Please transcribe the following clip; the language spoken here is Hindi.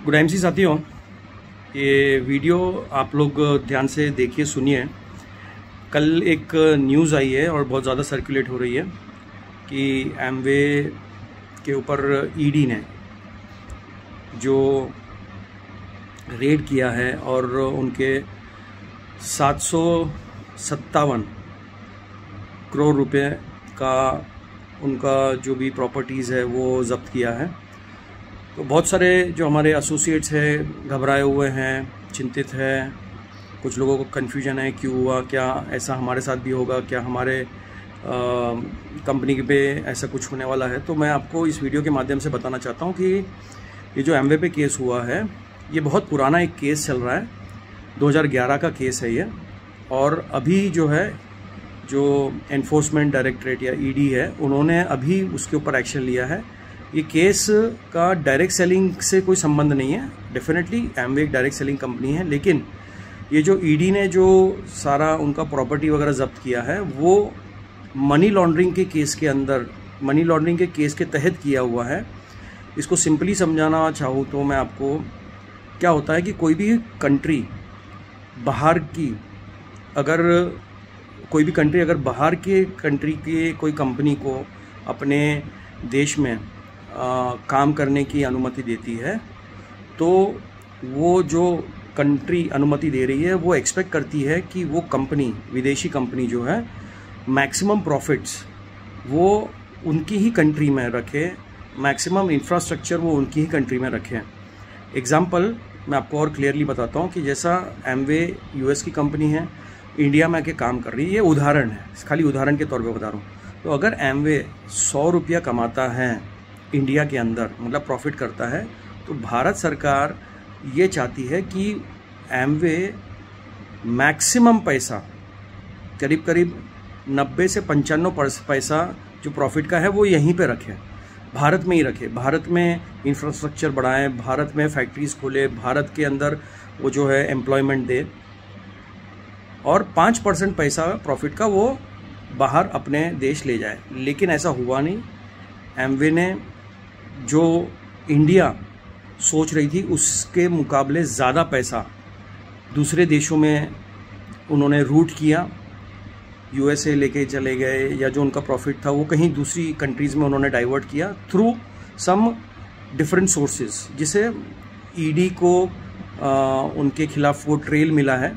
गुड टाइम सी साथियों, ये वीडियो आप लोग ध्यान से देखिए, सुनिए। कल एक न्यूज़ आई है और बहुत ज़्यादा सर्कुलेट हो रही है कि एमवे के ऊपर ईडी ने जो रेड किया है और उनके 757 करोड़ रुपए का उनका जो भी प्रॉपर्टीज़ है वो जब्त किया है। तो बहुत सारे जो हमारे एसोसिएट्स हैं घबराए हुए हैं, चिंतित हैं। कुछ लोगों को कन्फ्यूजन है क्यों हुआ, क्या ऐसा हमारे साथ भी होगा, क्या हमारे कंपनी पे ऐसा कुछ होने वाला है। तो मैं आपको इस वीडियो के माध्यम से बताना चाहता हूँ कि ये जो एमवे पे केस हुआ है ये बहुत पुराना एक केस चल रहा है, 2011 का केस है ये। और अभी जो है जो एनफोर्समेंट डायरेक्टरेट या ईडी है उन्होंने अभी उसके ऊपर एक्शन लिया है। ये केस का डायरेक्ट सेलिंग से कोई संबंध नहीं है, डेफिनेटली एमवे एक डायरेक्ट सेलिंग कंपनी है, लेकिन ये जो ईडी ने जो सारा उनका प्रॉपर्टी वगैरह जब्त किया है वो मनी लॉन्ड्रिंग के केस के अंदर, मनी लॉन्ड्रिंग के केस के तहत किया हुआ है। इसको सिंपली समझाना चाहूँ तो मैं आपको, क्या होता है कि कोई भी कंट्री बाहर की अगर कोई भी कंट्री अगर बाहर के कंट्री के कोई कंपनी को अपने देश में काम करने की अनुमति देती है तो वो जो कंट्री अनुमति दे रही है वो एक्सपेक्ट करती है कि वो कंपनी, विदेशी कंपनी जो है, मैक्सिमम प्रॉफिट्स वो उनकी ही कंट्री में रखे, मैक्सिमम इंफ्रास्ट्रक्चर वो उनकी ही कंट्री में रखे। एग्जांपल मैं आपको और क्लियरली बताता हूँ कि जैसा एमवे यूएस की कंपनी है, इंडिया में आके काम कर रही है, ये उदाहरण है, खाली उदाहरण के तौर पे बता रहा हूँ। तो अगर एमवे 100 रुपया कमाता है इंडिया के अंदर, मतलब प्रॉफिट करता है, तो भारत सरकार ये चाहती है कि एमवे मैक्सिमम पैसा, करीब करीब 90 से 95 पैसा जो प्रॉफिट का है वो यहीं पे रखे, भारत में ही रखे, भारत में इंफ्रास्ट्रक्चर बढ़ाए, भारत में फैक्ट्रीज खोले, भारत के अंदर वो जो है एम्प्लॉयमेंट दे, और 5% पैसा प्रॉफिट का वो बाहर अपने देश ले जाए। लेकिन ऐसा हुआ नहीं। एमवे ने जो इंडिया सोच रही थी उसके मुकाबले ज़्यादा पैसा दूसरे देशों में उन्होंने रूट किया, यूएसए लेके चले गए, या जो उनका प्रॉफिट था वो कहीं दूसरी कंट्रीज़ में उन्होंने डाइवर्ट किया थ्रू सम डिफरेंट सोर्सेज, जिसे ईडी को उनके खिलाफ वो ट्रेल मिला है।